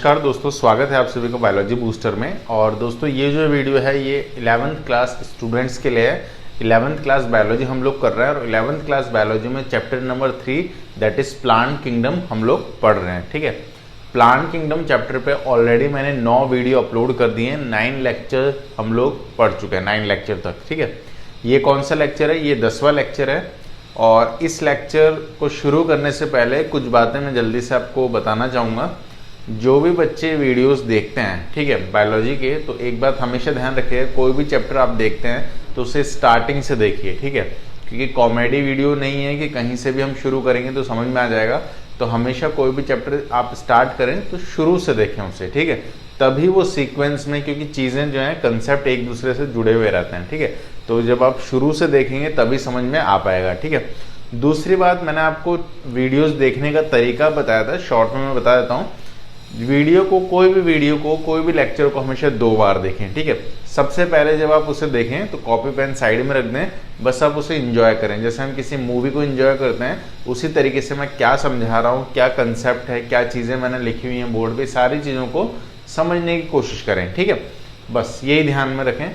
नमस्कार दोस्तों, स्वागत है आप सभी को बायोलॉजी बूस्टर में। और दोस्तों ये जो वीडियो है ये 11th क्लास स्टूडेंट्स के लिए है। 11th क्लास बायोलॉजी हम लोग कर रहे हैं और 11th क्लास बायोलॉजी में chapter number 3 that is plant kingdom हम लोग पढ़ रहे हैं। ठीक है, प्लांट किंगडम चैप्टर पे ऑलरेडी मैंने 9 वीडियो अपलोड कर दिए हैं। 9 लेक्चर हम लोग पढ़ चुके हैं, 9 लेक्चर तक। ठीक है, ये कौन सा लेक्चर है? ये 10वां लेक्चर है। और इस लेक्चर को शुरू करने से पहले कुछ बातें मैं जल्दी से आपको बताना चाहूँगा। जो भी बच्चे वीडियोस देखते हैं, ठीक है, बायोलॉजी के, तो एक बात हमेशा ध्यान रखिए, कोई भी चैप्टर आप देखते हैं तो उसे स्टार्टिंग से देखिए। ठीक है, क्योंकि कॉमेडी वीडियो नहीं है कि कहीं से भी हम शुरू करेंगे तो समझ में आ जाएगा। तो हमेशा कोई भी चैप्टर आप स्टार्ट करें तो शुरू से देखें उसे। ठीक है, तभी वो सीक्वेंस में, क्योंकि चीज़ें जो हैं कंसेप्ट एक दूसरे से जुड़े हुए रहते हैं। ठीक है, तो जब आप शुरू से देखेंगे तभी समझ में आ पाएगा। ठीक है, दूसरी बात, मैंने आपको वीडियोस देखने का तरीका बताया था, शॉर्ट में मैं बता देता हूँ। वीडियो को, कोई भी लेक्चर को हमेशा 2 बार देखें। ठीक है, सबसे पहले जब आप उसे देखें तो कॉपी पेन साइड में रख दें, बस आप उसे एंजॉय करें। जैसे हम किसी मूवी को एंजॉय करते हैं उसी तरीके से मैं क्या समझा रहा हूँ, क्या कंसेप्ट है, क्या चीज़ें मैंने लिखी हुई हैं बोर्ड पे, सारी चीज़ों को समझने की कोशिश करें। ठीक है, बस यही ध्यान में रखें।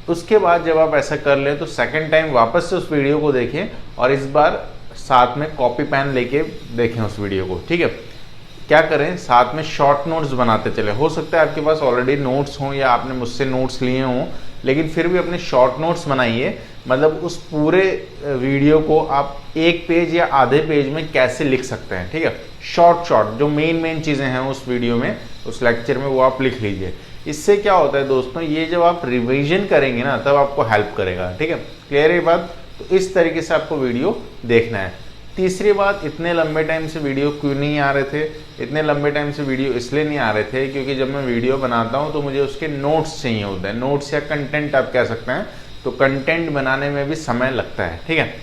उसके बाद जब आप ऐसा कर लें तो सेकंड टाइम वापस से उस वीडियो को देखें और इस बार साथ में कॉपी पेन लेके देखें उस वीडियो को। ठीक है, क्या करें, साथ में शॉर्ट नोट्स बनाते चले। हो सकता है आपके पास ऑलरेडी नोट्स हों या आपने मुझसे नोट्स लिए हों, लेकिन फिर भी अपने शॉर्ट नोट्स बनाइए। मतलब उस पूरे वीडियो को आप 1 पेज या आधे पेज में कैसे लिख सकते हैं। ठीक है, शॉर्ट जो मेन चीज़ें हैं उस वीडियो में, उस लेक्चर में, वो आप लिख लीजिए। इससे क्या होता है दोस्तों, ये जब आप रिवीजन करेंगे ना तब आपको हेल्प करेगा। ठीक है, क्लियर है बात? तो इस तरीके से आपको वीडियो देखना है। तीसरी बात, इतने लंबे टाइम से वीडियो क्यों नहीं आ रहे थे? इतने लंबे टाइम से वीडियो इसलिए नहीं आ रहे थे क्योंकि जब मैं वीडियो बनाता हूं तो मुझे उसके नोट्स चाहिए होते हैं। नोट्स या कंटेंट आप कह सकते हैं। तो कंटेंट बनाने में भी समय लगता है। ठीक है,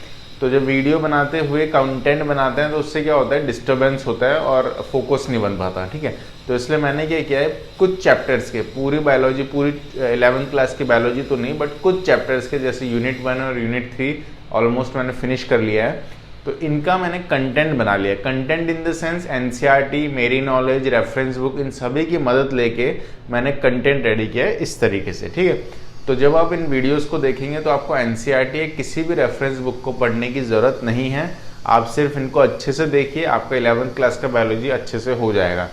तो जब वीडियो बनाते हुए कंटेंट बनाते हैं तो उससे क्या होता है, डिस्टर्बेंस होता है और फोकस नहीं बन पाता। ठीक है, तो इसलिए मैंने क्या किया है, कुछ चैप्टर्स के, पूरी बायोलॉजी, पूरी 11th क्लास की बायोलॉजी तो नहीं, बट कुछ चैप्टर्स के, जैसे यूनिट 1 और यूनिट 3 ऑलमोस्ट मैंने फिनिश कर लिया है। तो इनका मैंने कंटेंट बना लिया। Content in the sense NCERT, मेरी नॉलेज, रेफरेंस बुक, इन सभी की मदद लेके मैंने कंटेंट रेडी किया है इस तरीके से। ठीक है, तो जब आप इन वीडियोस को देखेंगे तो आपको एनसीईआरटी या किसी भी रेफरेंस बुक को पढ़ने की ज़रूरत नहीं है। आप सिर्फ इनको अच्छे से देखिए, आपका 11th क्लास का बायोलॉजी अच्छे से हो जाएगा।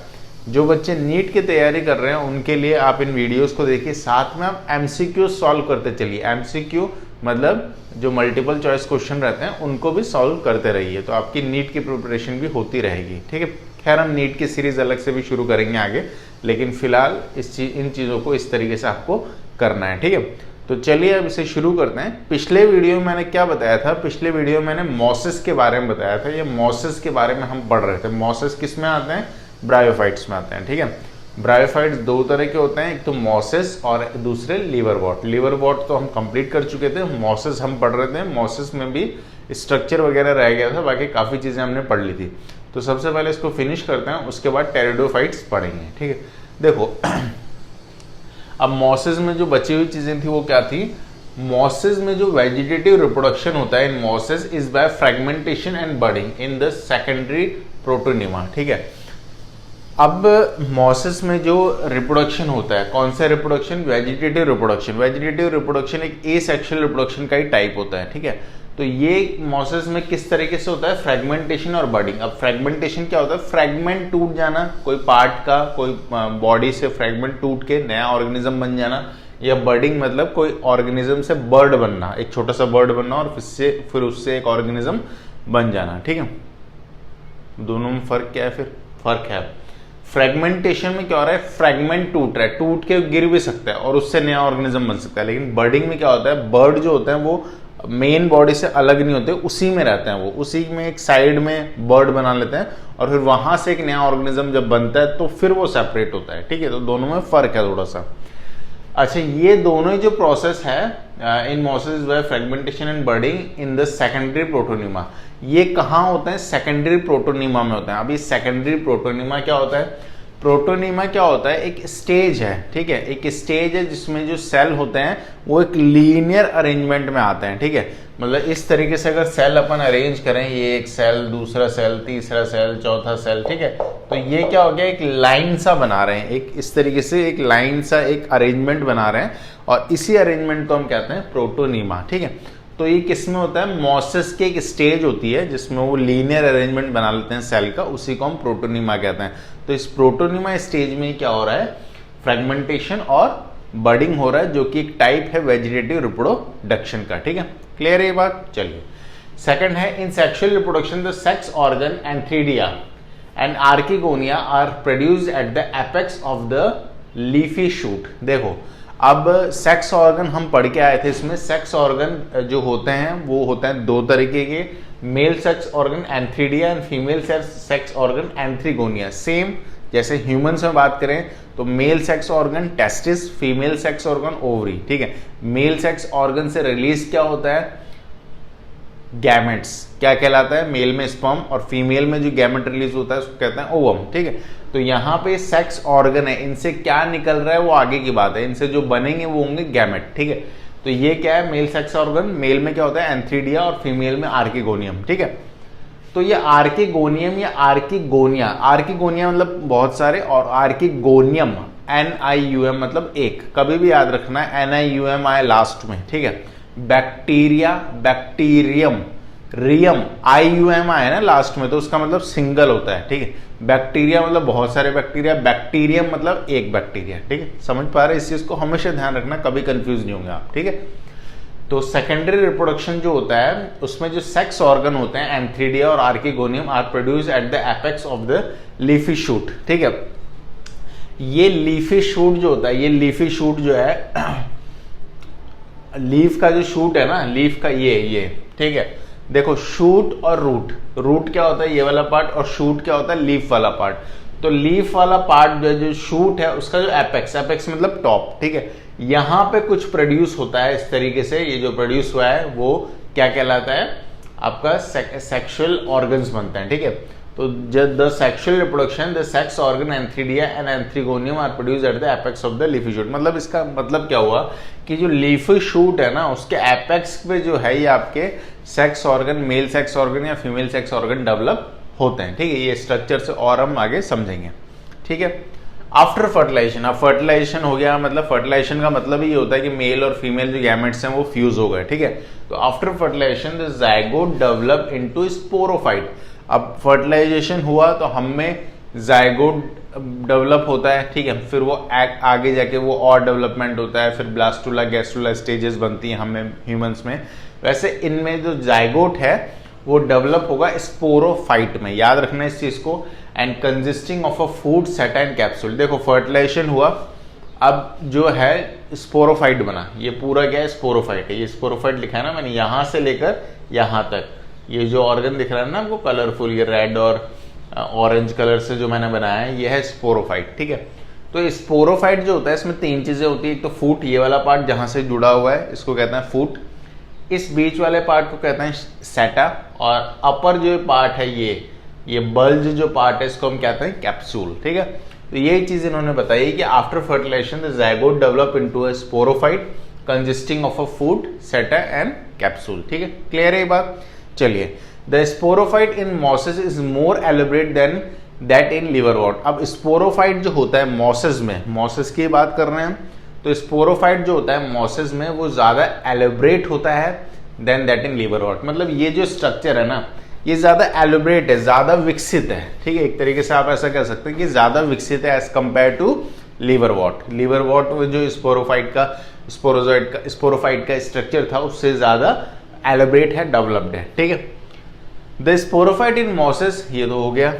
जो बच्चे नीट की तैयारी कर रहे हैं उनके लिए आप इन वीडियोस को देखिए, साथ में आप एमसीक्यू सॉल्व करते चलिए। एमसीक्यू मतलब जो मल्टीपल चॉइस क्वेश्चन रहते हैं उनको भी सॉल्व करते रहिए, तो आपकी नीट की प्रिपरेशन भी होती रहेगी। ठीक है, खैर हम नीट की सीरीज अलग से भी शुरू करेंगे आगे, लेकिन फिलहाल इन चीज़ों को इस तरीके से आपको करना है। ठीक है, तो चलिए अब इसे शुरू करते हैं। पिछले वीडियो में मैंने क्या बताया था? पिछले वीडियो में मैंने मॉसेस के बारे में बताया था। ये मॉसेस के बारे में हम पढ़ रहे थे। मॉसेस किस में आते हैं? ब्रायोफाइट्स में आते हैं। ठीक है, ब्रायोफाइट्स 2 तरह के होते हैं, एक तो मॉसेस और दूसरे लिवरवॉर्ट। लिवरवॉर्ट तो हम कंप्लीट कर चुके थे, मॉसेस हम पढ़ रहे थे। मॉसेस में भी स्ट्रक्चर वगैरह रह गया था, बाकी काफ़ी चीज़ें हमने पढ़ ली थी। तो सबसे पहले इसको फिनिश करते हैं, उसके बाद टेरिडोफाइट्स पढ़ेंगे। ठीक है, देखो अब मॉसेस में जो बची हुई चीज़ें थी वो क्या थी? मॉसेस में जो वेजिटेटिव रिप्रोडक्शन होता है in mosses is by fragmentation and budding in the secondary protonema. ठीक है, अब मॉसेस में जो रिप्रोडक्शन होता है, कौन सा reproduction? Vegetative reproduction. Vegetative reproduction एक एसेक्सुअल रिप्रोडक्शन का ही टाइप होता है। ठीक है, तो ये मॉसेस में किस तरीके से होता है? फ्रेगमेंटेशन और बडिंग। अब फ्रेगमेंटेशन क्या होता है? फ्रेगमेंट टूट जाना, कोई पार्ट का, कोई बॉडी से फ्रेगमेंट टूट के नया ऑर्गेनिज्म बन जाना। या बर्डिंग मतलब कोई ऑर्गेनिज्म से बर्ड बनना, एक छोटा सा बर्ड बनना और फिर उससे एक ऑर्गेनिज्म बन जाना। ठीक है, दोनों में फर्क क्या है? फिर फर्क है, फ्रेगमेंटेशन में क्या हो रहा है? फ्रेगमेंट टूट रहा है, टूट के गिर भी सकता है और उससे नया ऑर्गेनिज्म बन सकता है। लेकिन बर्डिंग में क्या होता है? बर्ड जो होते हैं वो मेन बॉडी से अलग नहीं होते, उसी में रहते हैं। वो उसी में एक साइड में बर्ड बना लेते हैं और फिर वहां से एक नया ऑर्गेनिज्म जब बनता है तो फिर वो सेपरेट होता है। ठीक है, तो दोनों में फर्क है थोड़ा सा। अच्छा, ये दोनों ही जो प्रोसेस है in mosses by fragmentation and budding in the secondary protonema, ये कहाँ होता है? सेकेंडरी प्रोटोनिमा में होता है। अभी सेकेंडरी प्रोटोनिमा क्या होता है? प्रोटोनीमा क्या होता है, एक स्टेज है, ठीक है, एक स्टेज है जिसमें जो सेल होते हैं वो एक लीनियर अरेंजमेंट में आते हैं, ठीक है। मतलब इस तरीके से अगर सेल अपन अरेंज करें, ये एक सेल, दूसरा सेल, तीसरा सेल, चौथा सेल, ठीक है, तो ये क्या हो गया, एक लाइन सा बना रहे हैं, एक इस तरीके से एक लाइन सा एक अरेंजमेंट बना रहे हैं, और इसी अरेंजमेंट को हम कहते हैं प्रोटोनीमा, ठीक है। तो ये किसमें होता है, मॉसेस की एक स्टेज होती है जिसमें वो लीनियर अरेंजमेंट बना लेते हैं सेल का, उसी को हम प्रोटोनीमा कहते हैं। तो इस प्रोटोनीमा स्टेज में क्या हो रहा है, फ्रेगमेंटेशन और बडिंग हो रहा है, जो कि एक टाइप है वेजिटेटिव रिप्रोडक्शन का, ठीक है। क्लियर है ये बात? चलिए, सेकंड है in sexual reproduction the sex organ antheridia and archegonia are produced at the apex of the leafy shoot. देखो, अब सेक्स ऑर्गन हम पढ़ के आए थे, इसमें सेक्स ऑर्गन जो होते हैं वो होते हैं दो तरीके के, male sex organ antheridia and female sex organ एंथ्रीगोनिया। सेम जैसे ह्यूमंस में बात करें तो male sex organ testis, female sex organ ovary, ठीक है। मेल सेक्स ऑर्गन से रिलीज क्या होता है, गैमेट्स, क्या कहलाता है, मेल में स्पर्म और फीमेल में जो गैमेट रिलीज होता है उसको कहते हैं ओवम, ठीक है। तो यहाँ पे सेक्स ऑर्गन है, इनसे क्या निकल रहा है वो आगे की बात है, इनसे जो बनेंगे वो होंगे गैमेट, ठीक है। तो ये क्या है, मेल सेक्स ऑर्गन, मेल में क्या होता है एंथ्रीडिया और फीमेल में आर्किगोनियम, ठीक है। तो ये आर्किगोनियम या आर्किगोनिया, आर्किगोनिया मतलब बहुत सारे, और आर्किगोनियम NIUM मतलब एक, कभी भी याद रखना है NIUM आए लास्ट में, ठीक है। बैक्टीरिया, बैक्टीरियम, रियम IUM आए ना लास्ट में, तो उसका मतलब सिंगल होता है, ठीक है। बैक्टीरिया मतलब बहुत सारे बैक्टीरिया, बैक्टीरियम मतलब एक बैक्टीरिया, ठीक है। समझ पा रहे हैं, इस चीज को हमेशा ध्यान रखना, कभी कंफ्यूज नहीं होंगे आप, ठीक है। तो सेकेंडरी रिप्रोडक्शन जो होता है उसमें जो सेक्स ऑर्गन होते हैं एंथ्रीडिया और archegonium are produce at the apex of the leafy shoot, ठीक है। ये लीफी शूट जो होता है, ये लीफी शूट जो है लीफ का जो शूट है ना, लीफ का ये ठीक है। देखो, शूट और रूट, रूट क्या होता है ये वाला पार्ट, और शूट क्या होता है लीफ वाला पार्ट। तो लीफ वाला पार्ट जो शूट है उसका जो एपेक्स, एपेक्स मतलब टॉप, ठीक है, यहां पे कुछ प्रोड्यूस होता है इस तरीके से, ये जो प्रोड्यूस हुआ है वो क्या कहलाता है, आपका सेक्सुअल ऑर्गन्स बनते हैं, ठीक है। तो जब the sexual reproduction the sex organ antheridia and एंथ्रीगोनियम are produced at the apex of the leafy shoot. मतलब इसका मतलब क्या हुआ कि जो लीफी शूट है ना उसके एपेक्स पे जो है ये आपके sex organ, mail sex organ या फीमेल सेक्स ऑर्गन डेवलप होते हैं, ठीक है। ये स्ट्रक्चर से और हम आगे समझेंगे, ठीक है। आफ्टर फर्टिलाइजेशन, अब फर्टिलाइजेशन हो गया, मतलब फर्टिलाइजेशन का मतलब ये होता है कि मेल और फीमेल जो गैमेट्स हैं वो फ्यूज हो गए, ठीक है। तो after fertilisation the zygote develop into sporophyte. अब फर्टिलाइजेशन हुआ तो हम में जाइगोट डेवलप होता है, ठीक है, फिर वो आगे जाके वो और डेवलपमेंट होता है, फिर ब्लास्टुला, गैस्ट्रुला स्टेजेस बनती हैं हमें ह्यूमंस में। वैसे इनमें जो जाइगोट है वो डेवलप होगा स्पोरोफाइट में, याद रखना इस चीज को, and consisting of a foot seta and capsule. देखो, फर्टिलाइजेशन हुआ, अब जो है स्पोरोफाइट बना, ये पूरा क्या है स्पोरोफाइट है, ये स्पोरोफाइट लिखा है ना मैंने, यहां से लेकर यहां तक, ये जो ऑर्गन दिख रहा है ना आपको कलरफुल, ये रेड और ऑरेंज कलर से जो मैंने बनाया है, ये है स्पोरोफाइट, ठीक है। तो स्पोरोफाइट जो होता है इसमें तीन चीजें होती है, एक तो फूट, ये वाला पार्ट जहां से जुड़ा हुआ है इसको कहते हैं फूट, इस बीच वाले पार्ट को कहते हैं सेटा, और अपर जो पार्ट है ये बल्ज जो पार्ट है इसको हम कहते हैं कैप्सूल, ठीक है। तो यही चीज इन्होंने बताई कि after fertilisation the zygote develop into a sporophyte consisting of a foot seta and capsule, ठीक है। क्लियर है ये बात? चलिए, the sporophyte in mosses is more elaborate than that in liverwort. अब स्पोरोफाइट जो होता है मॉसेस में, मॉसेस की बात कर रहे हैं, तो स्पोरोफाइट जो होता है मॉसेस में वो ज्यादा एलिब्रेट होता है देन दैट इन लिवरवॉर्ट। मतलब ये जो स्ट्रक्चर है ना ये ज्यादा एलिब्रेट है, ज्यादा विकसित है, ठीक है। एक तरीके से आप ऐसा कह सकते हैं कि ज्यादा विकसित है एज कंपेयर टू लिवरवॉर्ट। लिवरवॉर्ट जो स्पोरोफाइट का स्पोरोफाइट का स्ट्रक्चर था उससे ज्यादा एलिब्रेट है, डेवलप्ड है, ठीक है। द स्पोरोफाइट इन मॉसेस, ये तो हो गया।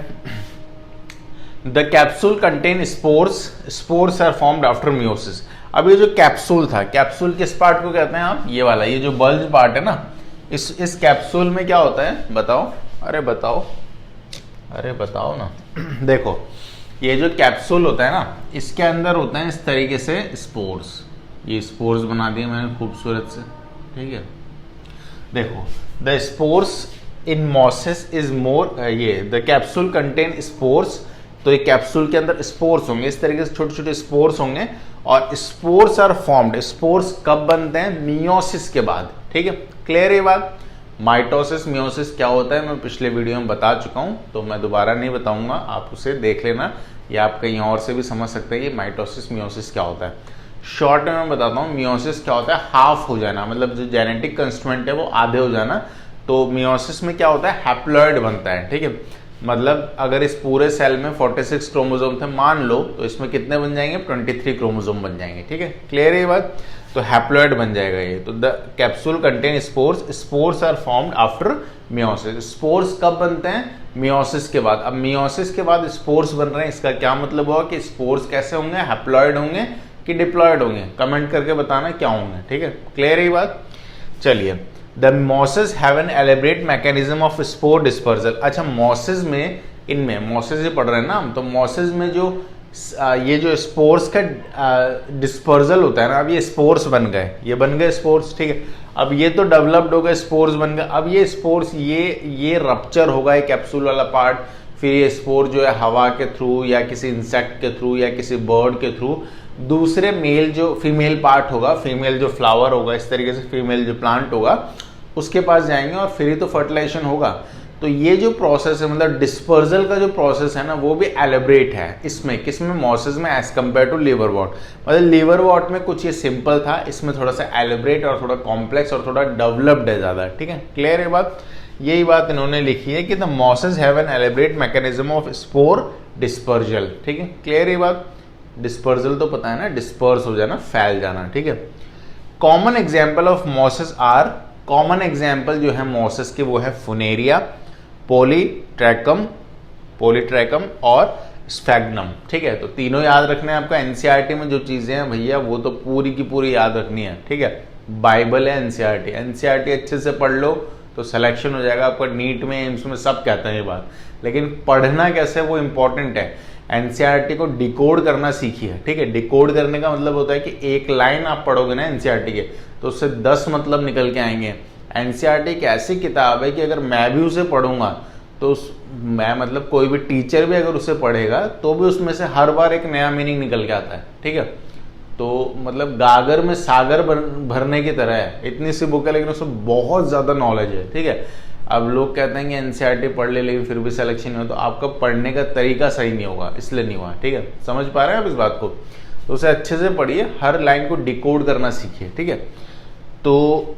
The capsule contain spores, spores are formed after meiosis. अब ये जो कैप्सूल था, कैप्सूल किस पार्ट को कहते हैं आप, ये वाला, ये जो बल्ज पार्ट है ना, इस कैप्सूल में क्या होता है बताओ, अरे बताओ ना देखो, ये जो कैप्सूल होता है ना इसके अंदर होता है इस तरीके से स्पोर्स, ये स्पोर्स बना दिए मैंने खूबसूरत से, ठीक है। देखो, the spores in mosses is मोर, ये द कैप्सूल कंटेन स्पोर्स तो ये कैप्सूल के अंदर स्पोर्स होंगे, इस तरीके से छोटे छोटे स्पोर्स होंगे और स्पोर्स आर फॉर्म्ड। स्पोर्स कब बनते हैं? मियोसिस के बाद। ठीक है, क्लियर ये बात? माइटोसिस मियोसिस क्या होता है मैं पिछले वीडियो में बता चुका हूं, तो मैं दोबारा नहीं बताऊंगा, आप उसे देख लेना या आप कहीं और से भी समझ सकते हैं कि माइटोसिस मियोसिस क्या होता है। शॉर्ट में मैं बताता हूँ मियोसिस क्या होता है। हाफ हो जाना, मतलब जो जेनेटिक कंस्ट्रूमेंट है वो आधे हो जाना। तो मियोसिस में क्या होता है? हैप्लॉइड बनता है। ठीक है, मतलब अगर इस पूरे सेल में 46 क्रोमोसोम थे मान लो, तो इसमें कितने बन जाएंगे? 23 क्रोमोसोम बन जाएंगे। ठीक है, क्लियर है ये बात? तो हैप्लॉइड बन जाएगा ये। तो the capsule contain spores, spores are formed after meiosis. Spores कब बनते हैं? मियोसिस के बाद। अब मियोसिस के बाद स्पोर्स बन रहे हैं, इसका क्या मतलब हुआ कि स्पोर्स कैसे होंगे? हैप्लॉइड होंगे कि डिप्लॉयड होंगे? कमेंट करके बताना क्या होंगे। ठीक है, क्लियर है ये बात? चलिए, the mosses have an elaborate mechanism of spore dispersal. अच्छा, मॉसेस में, इनमें मॉसेस ही पढ़ रहे हैं ना हम, तो मॉसेस में जो ये जो स्पोर्स का डिस्पर्जल होता है ना, अब ये स्पोर्स बन गए, ये बन गए स्पोर्स। ठीक है, अब ये तो डेवलप्ड हो गए, स्पोर्स बन गए। अब ये स्पोर्स ये रप्चर होगा, ये कैप्सूल वाला पार्ट, फिर ये स्पोर जो है हवा के थ्रू या किसी इंसेक्ट के थ्रू या किसी बर्ड के थ्रू दूसरे मेल जो फीमेल पार्ट होगा, फीमेल जो फ्लावर होगा, इस तरीके से फीमेल जो प्लांट होगा उसके पास जाएंगे और फिर ही तो फर्टिलाइजेशन होगा। तो ये जो प्रोसेस है, मतलब डिस्पर्जल का जो प्रोसेस है ना, वो भी एलेबरेट है इसमें, किसमें? मॉसेस में, एज कम्पेयर टू लिवरवॉर्ट। मतलब लिवरवॉर्ट में कुछ ये सिंपल था, इसमें थोड़ा सा एलेबरेट और थोड़ा कॉम्प्लेक्स और थोड़ा डेवलप्ड है ज़्यादा। ठीक है, क्लियर है बात? यही बात इन्होंने लिखी है कि the mosses have an elaborate mechanism of spore dispersal. ठीक है, क्लियर है बात? डिस्पर्जल तो पता है ना, डिस्पर्स हो जाना, फैल जाना। ठीक है, common example of mosses are, common example जो है मॉसेस के वो है फुनेरिया, पॉलीट्रैकम और स्फैग्नम। ठीक है, तो तीनों याद रखने हैं आपका। एनसीईआरटी में जो चीजें हैं भैया वो तो पूरी की पूरी याद रखनी है। ठीक है, बाइबल है एनसीईआरटी। एनसीईआरटी अच्छे से पढ़ लो तो सिलेक्शन हो जाएगा आपका नीट में, एम्स में, सब कहते हैं ये बात। लेकिन पढ़ना कैसे वो इंपॉर्टेंट है। एनसीईआरटी को डिकोड करना सीखिए। ठीक है, डिकोड करने का मतलब होता है कि एक लाइन आप पढ़ोगे ना एनसीईआरटी के, तो उससे 10 मतलब निकल के आएंगे। एनसीईआरटी एक ऐसी किताब है कि अगर मैं भी उसे पढ़ूंगा तो मैं मतलब कोई भी टीचर भी अगर उसे पढ़ेगा तो भी उसमें से हर बार एक नया मीनिंग निकल के आता है। ठीक है, तो मतलब गागर में सागर भरने की तरह है। इतनी सी बुक है लेकिन उसमें बहुत ज्यादा नॉलेज है। ठीक है, अब लोग कहते हैं कि एनसीईआरटी पढ़ ले लेकिन फिर भी सिलेक्शन नहीं हो, तो आपका पढ़ने का तरीका सही नहीं होगा, इसलिए नहीं हुआ। ठीक है, समझ पा रहे हैं आप इस बात को? तो उसे अच्छे से पढ़िए, हर लाइन को डिकोड करना सीखिए। ठीक है, तो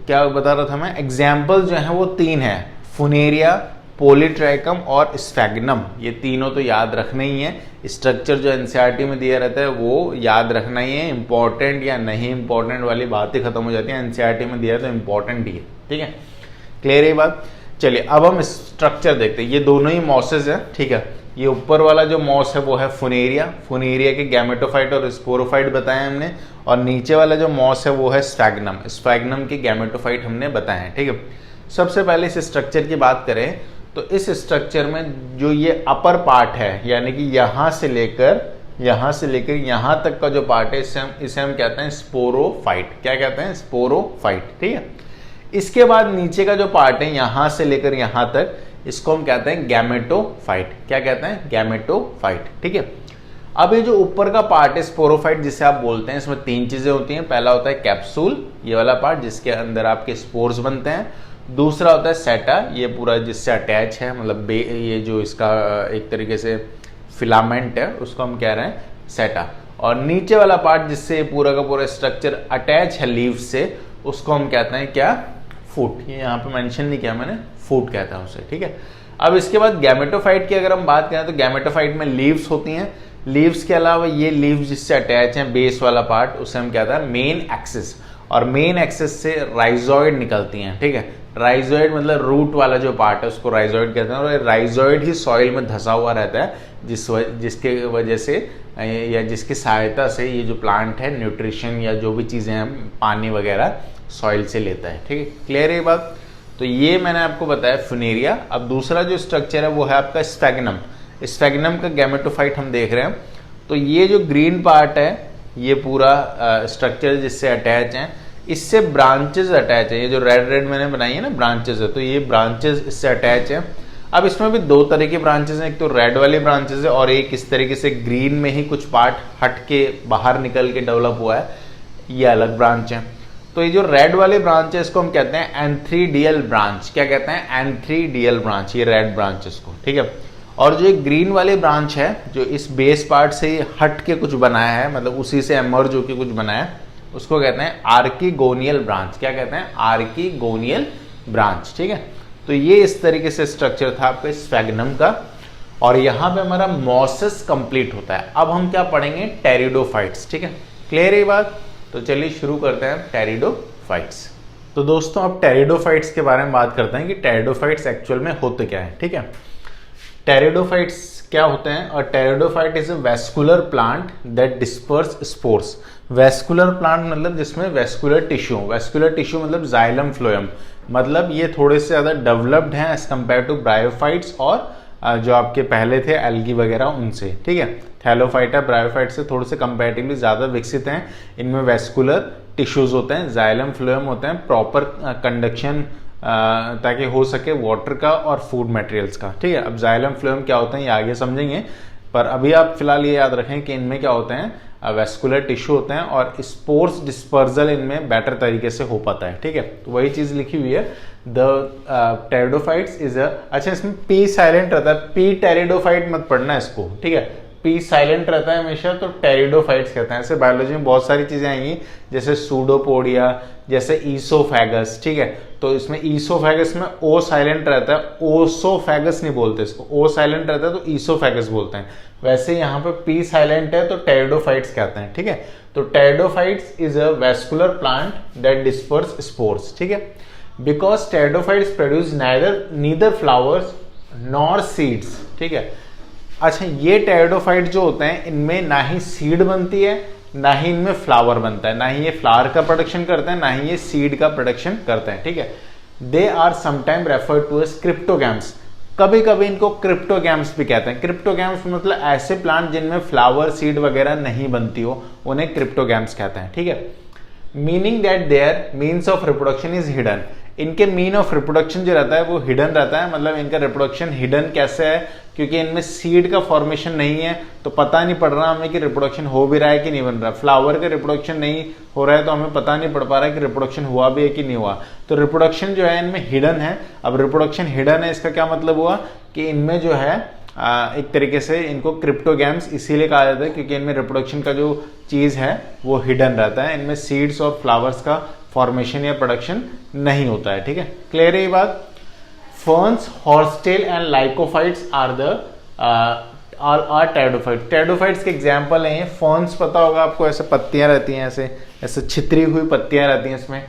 क्या बता रहा था मैं? एग्जाम्पल जो है वो 3 है, फुनेरिया, पॉलीट्रैकम और स्फैग्नम। ये तीनों तो याद रखना ही है। स्ट्रक्चर जो एनसीईआरटी में दिया रहता है वो याद रखना ही है। इंपॉर्टेंट या नहीं इंपॉर्टेंट वाली बात ही खत्म हो जाती है। एनसीईआरटी में दिया है तो इंपॉर्टेंट ही है। ठीक है, क्लियर है बात? चलिए, अब हम स्ट्रक्चर देखते हैं। ये दोनों ही मॉसेस है। ठीक है, ये ऊपर वाला जो मॉस है वो है फुनेरिया, फुनेरिया के गैमेटोफाइट और स्पोरोफाइट बताए हमने, और नीचे वाला जो मॉस है वो है स्फैग्नम, स्फैग्नम के गैमेटोफाइट हमने बताए हैं। ठीक है, सबसे पहले इस स्ट्रक्चर की बात करें तो इस स्ट्रक्चर में जो ये अपर पार्ट है, यानी कि यहां से लेकर यहां तक का जो पार्ट है, इसे हम कहते हैं स्पोरोफाइट। क्या कहते हैं? स्पोरोफाइट। ठीक है, इसके बाद नीचे का जो पार्ट है यहां से लेकर यहां तक, इसको हम कहते हैं गैमेटोफाइट। क्या कहते हैं? गैमेटोफाइट। ठीक है, अब ये जो ऊपर का पार्ट है स्पोरोफाइट जिसे आप बोलते हैं, इसमें 3 चीजें होती हैं। पहला होता है कैप्सूल, ये वाला पार्ट जिसके अंदर आपके स्पोर्स बनते हैं। दूसरा होता है सेटा, ये पूरा जिससे अटैच है, मतलब ये जो इसका एक तरीके से फिलामेंट है उसको हम कह रहे हैं सेटा। और नीचे वाला पार्ट जिससे पूरा का पूरा स्ट्रक्चर अटैच है लीव्स से, उसको हम कहते हैं क्या? फूट। ये यहाँ पे मेंशन नहीं किया मैंने, फूट कहता है उसे। ठीक है, अब इसके बाद गैमेटोफाइट की अगर हम बात करें तो गैमेटोफाइट में लीव्स होती हैं। लीव्स के अलावा ये लीव्स जिससे अटैच हैं, बेस वाला पार्ट, उसे हम कहते हैं मेन एक्सिस। और मेन एक्सिस से राइजोइड निकलती हैं। ठीक है, राइजोइड मतलब रूट वाला जो पार्ट है उसको राइजोइड कहते हैं, और राइजोइड ही सॉइल में धंसा हुआ रहता है, जिसके वजह से या जिसकी सहायता से ये जो प्लांट है न्यूट्रिशन या जो भी चीज़ें हैं पानी वगैरह सॉइल से लेता है। ठीक है, क्लियर है ये बात? तो ये मैंने आपको बताया फुनेरिया। अब दूसरा जो स्ट्रक्चर है वो है आपका स्फैग्नम। स्फैग्नम का गैमेटोफाइट हम देख रहे हैं। तो ये जो ग्रीन पार्ट है, ये पूरा स्ट्रक्चर जिससे अटैच है, इससे ब्रांचेस अटैच है। ये जो रेड मैंने बनाई है ना ब्रांचेस है, तो ये ब्रांचेस इससे अटैच है। अब इसमें भी दो तरह की ब्रांचेस हैं, एक तो रेड वाली ब्रांचेस है और एक इस तरीके से ग्रीन में ही कुछ पार्ट हट के बाहर निकल के डेवलप हुआ है, ये अलग ब्रांच है। तो ये जो रेड वाली ब्रांच है इसको हम कहते हैं एंथ्रीडियल ब्रांच। क्या कहते हैं? एंथ्रीडियल ब्रांच, ये रेड ब्रांच है इसको, ठीक है। और जो एक ग्रीन वाली ब्रांच है जो इस बेस पार्ट से हट के कुछ बनाया है, मतलब उसी से एमर्ज होके कुछ बनाया है, उसको कहते हैं आर्किगोनियल ब्रांच। क्या कहते हैं? आर्किगोनियल ब्रांच, ठीक है। तो ये इस तरीके से स्ट्रक्चर था आपके स्फेगनम का, और यहाँ पे हमारा मॉसेस कंप्लीट होता है। अब हम क्या पढ़ेंगे? टेरिडोफाइट्स, ठीक है। क्लियर है ये बात? तो चलिए शुरू करते हैं टेरिडोफाइट्स। तो दोस्तों अब टेरिडोफाइट्स के बारे में बात करते हैं कि टेरिडोफाइट्स एक्चुअल में होते क्या है, ठीक है। टेरिडोफाइट्स क्या होते हैं? और pteridophyte is a vascular plant that disperse spores. Vascular plant मतलब जिसमें वेस्कुलर टिश्यू, वेस्कुलर टिश्यू मतलब जाइलम फ्लोएम, मतलब ये थोड़े से ज़्यादा डेवलप्ड हैं एज कम्पेयर टू ब्रायोफाइट्स और जो आपके पहले थे एल्गी वगैरह उनसे, ठीक है। थैलोफाइटा ब्रायोफाइट से थोड़े से कंपैरेटिवली ज़्यादा विकसित हैं। इनमें वेस्कुलर टिश्यूज होते हैं, जाइलम फ्लोएम होते हैं, प्रॉपर कंडक्शन ताकि हो सके वाटर का और फूड मटेरियल्स का, ठीक है। अब जाइलम फ्लोएम क्या होते हैं ये आगे समझेंगे, पर अभी आप फिलहाल ये याद रखें कि इनमें क्या होते हैं? वेस्कुलर टिश्यू होते हैं और स्पोर्स डिस्पर्जल इनमें बेटर तरीके से हो पाता है, ठीक है। तो वही चीज लिखी हुई है, द टेरिडोफाइट्स इज अ, अच्छा इसमें पी साइलेंट रहता है, पी टेरिडोफाइट मत पढ़ना इसको, ठीक है। पी साइलेंट रहता है हमेशा, तो टेरिडोफाइट्स कहते हैं। ऐसे बायोलॉजी में बहुत सारी चीजें आएंगी, जैसे सूडोपोडिया, जैसे ईसोफेगस, ठीक है। तो इसमें ईसोफेगस में ओ साइलेंट रहता है, ओसोफेगस नहीं बोलते इसको, ओ साइलेंट रहता है तो ईसोफेगस बोलते हैं। वैसे यहाँ पे पी साइलेंट है तो टेरिडोफाइट्स कहते हैं, ठीक है। तो pteridophytes is a vascular plant that disperse spores, ठीक है। Because pteridophytes produce neither flowers nor seeds, ठीक है। अच्छा ये टेरिडोफाइट जो होते हैं इनमें ना ही सीड बनती है, ना ही इनमें फ्लावर बनता है, ना ही ये फ्लावर का प्रोडक्शन करते हैं, ना ही ये सीड का प्रोडक्शन करते हैं, ठीक है। They are sometime referred to as cryptogams. कभी कभी इनको क्रिप्टोगैम्स भी कहते हैं। क्रिप्टोगैम्स मतलब ऐसे प्लांट जिनमें फ्लावर सीड वगैरह नहीं बनती हो, उन्हें क्रिप्टोगैम्स कहते हैं, ठीक है। Meaning that their means of reproduction is hidden. इनके मीन ऑफ रिप्रोडक्शन जो रहता है वो हिडन रहता है, मतलब इनका रिप्रोडक्शन हिडन कैसे है? क्योंकि इनमें सीड का फॉर्मेशन नहीं है, तो पता नहीं पड़ रहा हमें कि रिप्रोडक्शन हो भी रहा है कि नहीं बन रहा। फ्लावर का रिप्रोडक्शन नहीं हो रहा है तो हमें पता नहीं पड़ पा रहा है कि रिप्रोडक्शन हुआ भी है कि नहीं हुआ। तो रिप्रोडक्शन जो है इनमें हिडन है। अब रिप्रोडक्शन हिडन है इसका क्या मतलब हुआ कि इनमें जो है एक तरीके से इनको क्रिप्टोगैम्स इसीलिए कहा जाता है क्योंकि इनमें रिप्रोडक्शन का जो चीज है वो हिडन रहता है, इनमें सीड्स और फ्लावर्स का फॉर्मेशन या प्रोडक्शन नहीं होता है, ठीक है। क्लियर है ये बात? Ferns, horsetail and lycophytes are the are pteridophytes. Pteridophytes के एग्जांपल हैं। फर्न्स पता होगा आपको, ऐसे पत्तियां रहती हैं, ऐसे ऐसे छितरी हुई पत्तियां रहती हैं इसमें।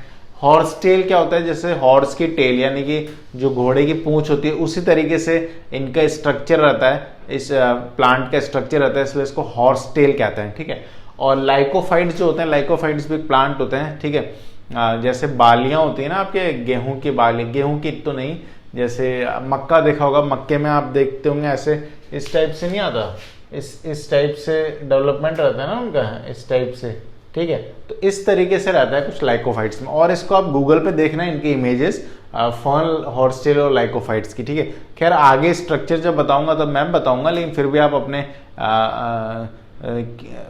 हॉर्सटेल क्या होता है? जैसे हॉर्स की टेल यानी कि जो घोड़े की पूंछ होती है उसी तरीके से इनका स्ट्रक्चर रहता है, इस प्लांट का स्ट्रक्चर रहता है, इसलिए इसको हॉर्सटेल कहते हैं, ठीक है। और लाइकोफाइट्स जो होते हैं, लाइकोफाइट्स भी प्लांट होते हैं, ठीक है। जैसे बालियां होती है ना आपके गेहूं की बाली, गेहूं की तो नहीं, जैसे मक्का देखा होगा, मक्के में आप देखते होंगे ऐसे इस टाइप से नहीं आता, इस टाइप से डेवलपमेंट रहता है ना उनका, इस टाइप से, ठीक है। तो इस तरीके से रहता है कुछ लाइकोफाइट्स में, और इसको आप गूगल पे देखना इनकी इमेजेस फर्न, हॉर्सटेल और लाइकोफाइट्स की, ठीक है। खैर आगे स्ट्रक्चर जब बताऊंगा तब मैं बताऊंगा, लेकिन फिर भी आप अपने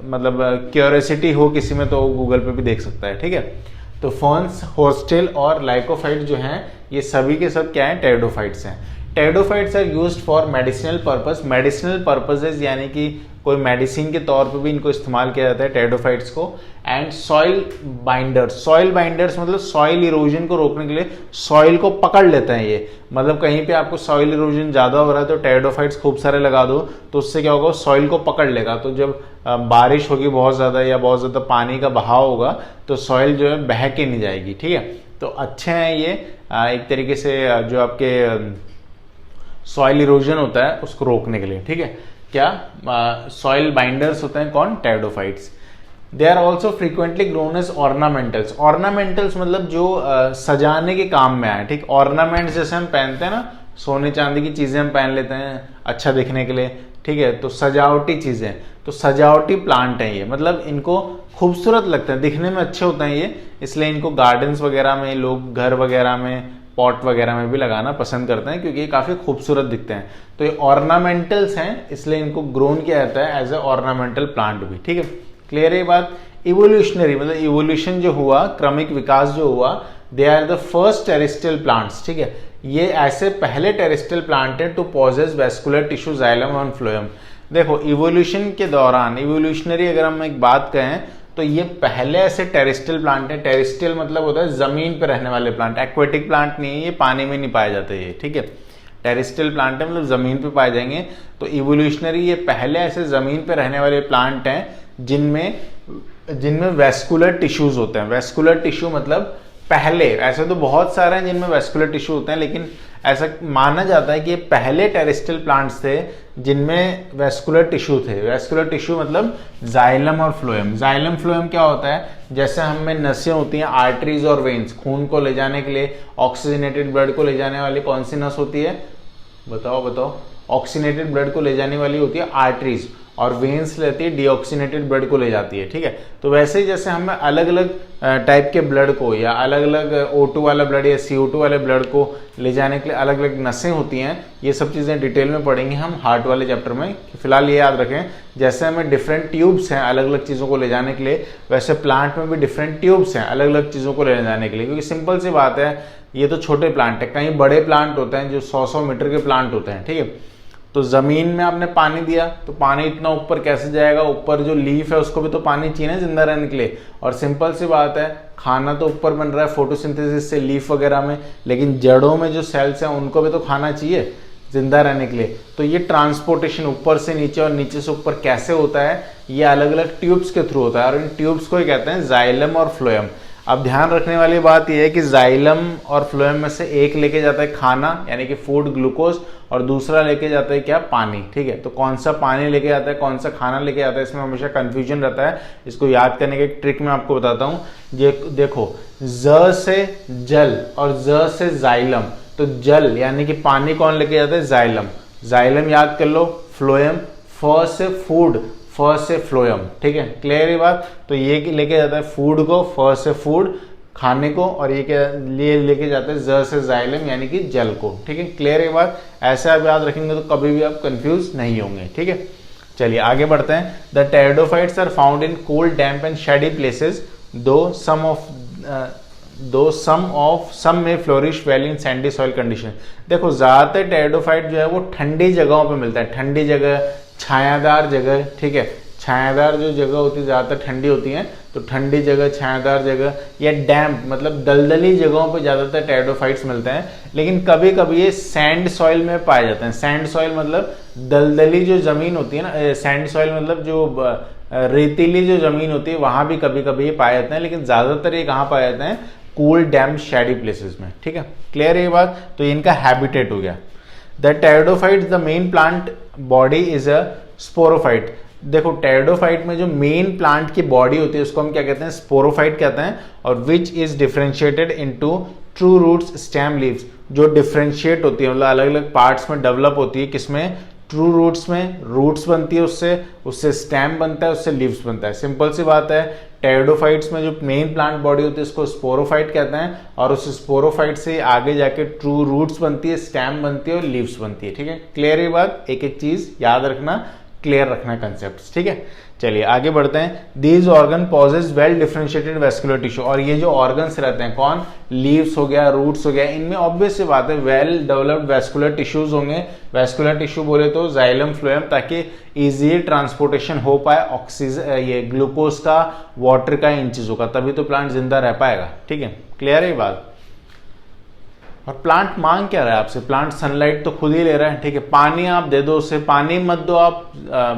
मतलब क्यूरियोसिटी हो किसी में तो गूगल पे भी देख सकता है, ठीक है। तो फर्न्स, हॉर्सटेल और लाइकोफाइट जो हैं ये सभी के सब क्या हैं? टेरिडोफाइट्स हैं। Pteridophytes are used for medicinal purpose. Medicinal purposes यानी कि कोई मेडिसिन के तौर पे भी इनको इस्तेमाल किया जाता है टेरिडोफाइट्स को। And soil binders, soil binders मतलब सॉइल इरोजन को रोकने के लिए सॉइल को पकड़ लेते हैं ये। मतलब कहीं पे आपको सॉइल इरोजन ज्यादा हो रहा है तो टेरिडोफाइट्स खूब सारे लगा दो, तो उससे क्या होगा? सॉइल को पकड़ लेगा। तो जब बारिश होगी बहुत ज्यादा या बहुत ज्यादा पानी का बहाव होगा तो सॉइल जो है बह के नहीं जाएगी, ठीक है। तो अच्छे हैं ये एक तरीके से जो आपके सॉइल इरोजन होता है उसको रोकने के लिए, ठीक है। क्या सॉइल बाइंडर्स होते हैं? कौन? Pteridophytes. They are also frequently grown as ornamentals. Ornamentals मतलब जो सजाने के काम में आए, ठीक। ऑर्नामेंट्स जैसे हम पहनते हैं ना, सोने चांदी की चीजें हम पहन लेते हैं अच्छा दिखने के लिए, ठीक है। तो सजावटी चीजें, तो सजावटी प्लांट हैं ये, मतलब इनको खूबसूरत लगते हैं, दिखने में अच्छे होते हैं ये, इसलिए इनको गार्डन्स वगैरह में, लोग घर वगैरह में पॉट वगैरह में भी लगाना पसंद करते हैं क्योंकि ये काफ़ी खूबसूरत दिखते हैं। तो ये ऑर्नामेंटल्स हैं, इसलिए इनको ग्रोन किया जाता है एज ए ऑर्नामेंटल प्लांट भी। ठीक है, क्लियर है ये बात। इवोल्यूशनरी मतलब इवोल्यूशन जो हुआ, क्रमिक विकास जो हुआ, they are the first terrestrial plants. ठीक है, ये ऐसे पहले टेरेस्ट्रियल प्लांट है to possess vascular tissue xylem और फ्लोएम। देखो इवोल्यूशन के दौरान, इवोल्यूशनरी अगर हम एक बात कहें तो ये पहले ऐसे टेरेस्ट्रियल प्लांट है। टेरेस्ट्रियल मतलब होता है जमीन पे रहने वाले प्लांट, एक्वेटिक प्लांट नहीं है, ये पानी में नहीं पाए जाते ये। ठीक है, टेरेस्ट्रियल प्लांट है मतलब जमीन पे पाए जाएंगे। तो इवोल्यूशनरी ये पहले ऐसे जमीन पे रहने वाले प्लांट हैं जिनमें वेस्कुलर टिश्यूज होते हैं। वेस्कुलर टिश्यू मतलब पहले, ऐसे तो बहुत सारे हैं जिनमें वेस्कुलर टिश्यू होते हैं, लेकिन ऐसा माना जाता है कि ये पहले टेरेस्ट्रियल प्लांट्स थे जिनमें वेस्कुलर टिश्यू थे। वेस्कुलर टिश्यू मतलब जाइलम और फ्लोएम। जाइलम फ्लोएम क्या होता है, जैसे हम में नसें होती हैं, आर्टरीज और वेन्स, खून को ले जाने के लिए, ऑक्सीजनेटेड ब्लड को ले जाने वाली कौन सी नस होती है, बताओ। ऑक्सीजनेटेड ब्लड को ले जाने वाली होती है आर्टरीज, और वेन्स लेती है डीऑक्सीनेटेड ब्लड को ले जाती है। ठीक है, तो वैसे ही जैसे हमें अलग अलग टाइप के ब्लड को, या अलग अलग O2 वाला ब्लड या CO2 वाले ब्लड को ले जाने के लिए अलग अलग नसें होती हैं। ये सब चीज़ें डिटेल में पढ़ेंगे हम हार्ट वाले चैप्टर में। फिलहाल ये याद रखें, जैसे हमें डिफरेंट ट्यूब्स हैं अलग अलग चीज़ों को ले जाने के लिए, वैसे प्लांट में भी डिफरेंट ट्यूब्स हैं अलग अलग चीज़ों को ले जाने के लिए। क्योंकि सिंपल सी बात है, ये तो छोटे प्लांट है, कहीं बड़े प्लांट होते हैं जो 100-100 मीटर के प्लांट होते हैं। ठीक है, तो जमीन में आपने पानी दिया तो पानी इतना ऊपर कैसे जाएगा, ऊपर जो लीफ है उसको भी तो पानी चाहिए ना जिंदा रहने के लिए। और सिंपल सी बात है, खाना तो ऊपर बन रहा है फोटोसिंथेसिस से लीफ वगैरह में, लेकिन जड़ों में जो सेल्स हैं उनको भी तो खाना चाहिए जिंदा रहने के लिए। तो ये ट्रांसपोर्टेशन ऊपर से नीचे और नीचे से ऊपर कैसे होता है, ये अलग अलग ट्यूब्स के थ्रू होता है, और इन ट्यूब्स को ही कहते हैं जाइलम और फ्लोएम। अब ध्यान रखने वाली बात यह है कि जाइलम और फ्लोएम में से एक लेके जाता है खाना यानी कि फूड, ग्लूकोज, और दूसरा लेके जाता है क्या, पानी। ठीक है, तो कौन सा पानी लेके जाता है, कौन सा खाना लेके जाता है, इसमें हमेशा कंफ्यूजन रहता है। इसको याद करने का एक ट्रिक मैं आपको बताता हूँ। ये देखो, ज से जल और ज से जाइलम, तो जल यानी कि पानी कौन लेके जाता है, जाइलम। जाइलम याद कर लो, फ्लोएम, फ से फूड, फ से फ्लोएम। ठीक है, क्लियर ये बात। तो ये लेके जाता है फूड को, फ से फूड खाने को, और ये क्या लेके जाते हैं ज से जाइलम यानी कि जल को। ठीक है, क्लियर ये बात। ऐसे आप याद रखेंगे तो कभी भी आप कंफ्यूज नहीं होंगे। ठीक है, चलिए आगे बढ़ते हैं। The pteridophytes are found in cold, damp and shady places, though some may flourish well in sandy soil condition. देखो ज्यादातर टेरिडोफाइट जो है वो ठंडी जगहों पे मिलता है, ठंडी जगह, छायादार जगह। ठीक है, छायादार जो जगह होती है ज़्यादातर ठंडी होती हैं, तो ठंडी जगह, छायादार जगह, या डैम्प मतलब दलदली जगहों पे ज़्यादातर टेरिडोफाइट्स मिलते हैं। लेकिन कभी कभी ये सैंड सॉइल में पाए जाते हैं। सैंड सॉइल मतलब दलदली जो ज़मीन होती है ना, सैंड सॉइल मतलब जो रेतीली जो ज़मीन होती है, वहाँ भी कभी कभी ये पाए जाते हैं। लेकिन ज़्यादातर ये कहाँ पाए जाते हैं, कूल, डैम्प, शैडी प्लेसेस में। ठीक है, क्लियर है ये बात। तो इनका हैबिटेट हो गया। The pteridophyte, the main plant body is a sporophyte. देखो टेरिडोफाइट में जो मेन प्लांट की बॉडी होती है उसको हम क्या कहते हैं, स्पोरोफाइट कहते हैं। और which is differentiated into true roots, stem, leaves. जो डिफरेंशिएट होती है मतलब अलग अलग पार्ट्स में डेवलप होती है, किसमें, ट्रू रूट्स में। रूट्स बनती है उससे स्टेम बनता है, उससे लीव्स बनता है। सिंपल सी बात है, टेरिडोफाइट्स में जो मेन प्लांट बॉडी होती है उसको स्पोरोफाइट कहते हैं, और उस स्पोरोफाइट से आगे जाके ट्रू रूट्स बनती है, स्टेम बनती है और लीव्स बनती है। ठीक है, क्लियर ये बात। एक एक चीज याद रखना, क्लियर रखना कंसेप्ट। ठीक है, चलिए आगे बढ़ते हैं। These organ possess well differentiated vascular tissue. और ये जो ऑर्गन्स रहते हैं, कौन, लीव्स हो गया, रूट्स हो गया, इनमें ऑब्वियस सी बात है वेल डेवलप्ड वेस्कुलर टिश्यूज होंगे। वेस्कुलर टिश्यू बोले तो जाइलम, फ्लोएम, ताकि इजी ट्रांसपोर्टेशन हो पाए ऑक्सीजन, ये ग्लूकोज का, वाटर का, इन चीजों का, तभी तो प्लांट जिंदा रह पाएगा। ठीक है, क्लियर है ये बात। और प्लांट मांग क्या रहा है आपसे, प्लांट सनलाइट तो खुद ही ले रहा है। ठीक है, पानी आप दे दो उसे, पानी मत दो आप,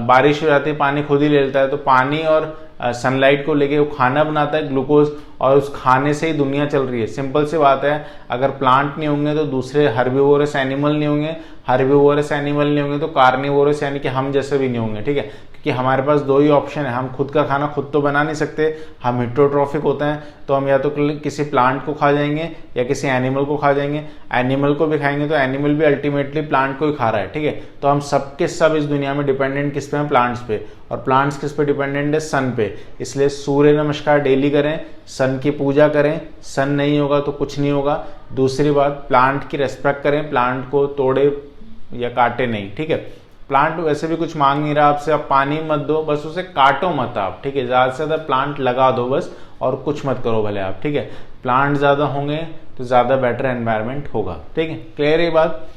बारिश हो जाती है पानी खुद ही ले लेता है। तो पानी और सनलाइट को लेके वो खाना बनाता है, ग्लूकोज, और उस खाने से ही दुनिया चल रही है। सिंपल सी बात है, अगर प्लांट नहीं होंगे तो दूसरे हर्बिवोरस एनिमल नहीं होंगे, हर्बिवोरस एनिमल नहीं होंगे तो कार्निवोरस यानी कि हम जैसे भी नहीं होंगे। ठीक है, कि हमारे पास दो ही ऑप्शन है, हम खुद का खाना खुद तो बना नहीं सकते, हम हिट्रोट्रॉफिक होते हैं, तो हम या तो किसी प्लांट को खा जाएंगे या किसी एनिमल को खा जाएंगे। एनिमल को भी खाएंगे तो एनिमल भी अल्टीमेटली प्लांट को ही खा रहा है, ठीक है। तो हम सब के सब इस दुनिया में डिपेंडेंट किस पे हैं, प्लांट्स पे, और प्लांट्स किस पे डिपेंडेंट है, सन पे। इसलिए सूर्य नमस्कार डेली करें, सन की पूजा करें, सन नहीं होगा तो कुछ नहीं होगा। दूसरी बात, प्लांट की रेस्पेक्ट करें, प्लांट को तोड़े या काटे नहीं, ठीक है। प्लांट वैसे भी कुछ मांग नहीं रहा आपसे, आप पानी मत दो, बस उसे काटो मत आप, ठीक है। ज़्यादा से ज़्यादा प्लांट लगा दो बस, और कुछ मत करो भले आप, ठीक है। प्लांट ज़्यादा होंगे तो ज़्यादा बेटर एनवायरनमेंट होगा, ठीक है। क्लियर है ये बात।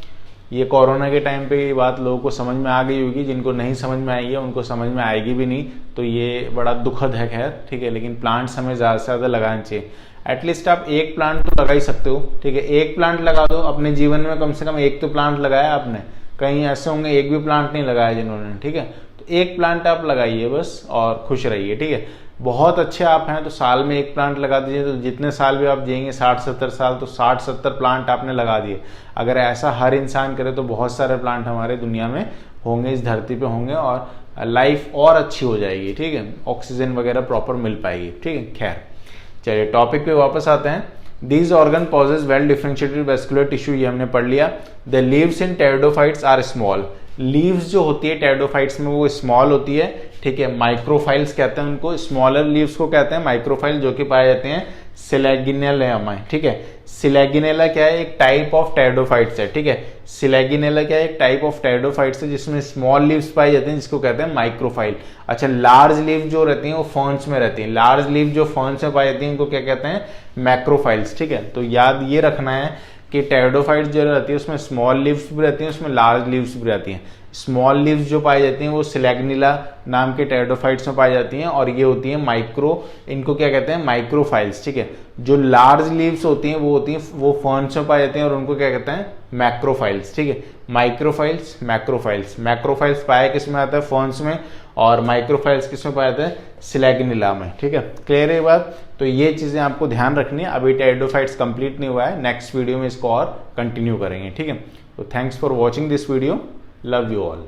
ये कोरोना के टाइम पे ये बात लोगों को समझ में आ गई होगी, जिनको नहीं समझ में आई है उनको समझ में आएगी भी नहीं, तो ये बड़ा दुखद है, खैर, ठीक है। लेकिन प्लांट्स हमें ज़्यादा से ज़्यादा लगाने चाहिए। एटलीस्ट आप एक प्लांट तो लगा ही सकते हो, ठीक है। एक प्लांट लगा दो अपने जीवन में, कम से कम एक तो प्लांट लगाया आपने। कहीं ऐसे होंगे एक भी प्लांट नहीं लगाया जिन्होंने, ठीक है। तो एक प्लांट आप लगाइए बस, और खुश रहिए, ठीक है। बहुत अच्छे आप हैं तो साल में एक प्लांट लगा दीजिए, तो जितने साल भी आप जिएंगे 60-70 साल, तो 60-70 प्लांट आपने लगा दिए। अगर ऐसा हर इंसान करे तो बहुत सारे प्लांट हमारे दुनिया में होंगे, इस धरती पे होंगे, और लाइफ और अच्छी हो जाएगी, ठीक है। ऑक्सीजन वगैरह प्रॉपर मिल पाएगी, ठीक है। खैर चलिए टॉपिक पे वापस आते हैं। These organ possess well differentiated vascular tissue, ये हमने पढ़ लिया। The leaves in pteridophytes are small. Leaves जो होती है टेरिडोफाइट्स में वो स्मॉल होती है, ठीक है। माइक्रोफाइल्स कहते हैं उनको, स्मॉलर लीव्स को कहते हैं माइक्रोफाइल, जो कि पाए जाते हैं सिलेगिनेला में, ठीक है। सिलेगिनेला क्या है, एक टाइप ऑफ टेरिडोफाइट्स है, ठीक है। सिलेगिनेला क्या है, एक टाइप ऑफ टेरिडोफाइट्स है जिसमें स्मॉल लीव्स पाए जाते हैं, जिसको कहते हैं माइक्रोफाइल। अच्छा, लार्ज लीव जो रहती हैं वो फर्न्स में रहती हैं, लार्ज लीव जो फर्न्स में पाई जाती हैं उनको क्या कहते हैं, मैक्रोफाइल्स, ठीक है। तो याद ये रखना है कि टेरिडोफाइट्स जो रहती है उसमें स्मॉल लीव्स भी रहती हैं, उसमें लार्ज लीव्स भी रहती हैं। स्मॉल लीव्स जो पाई जाती हैं वो सिलेग्निला नाम के टेरिडोफाइट्स में पाई जाती हैं, और ये होती है माइक्रो, इनको क्या कहते हैं, माइक्रोफाइल्स, ठीक है। जो लार्ज लीव्स होती हैं वो फर्न्स में पाई जाती हैं, और उनको क्या कहते हैं, मैक्रोफाइल्स, ठीक है। माइक्रोफाइल्स, मैक्रोफाइल्स। मैक्रोफाइल्स पाया किस में आता है, फर्न्स में, और माइक्रोफाइल्स किस में पाया जाता है, सिलेग्निला में, ठीक है। क्लियर है ये बात। तो ये चीजें आपको ध्यान रखनी है। अभी टेरिडोफाइट्स कंप्लीट नहीं हुआ है, नेक्स्ट वीडियो में इसको और कंटिन्यू करेंगे, ठीक है। तो thanks for watching this video, love you all.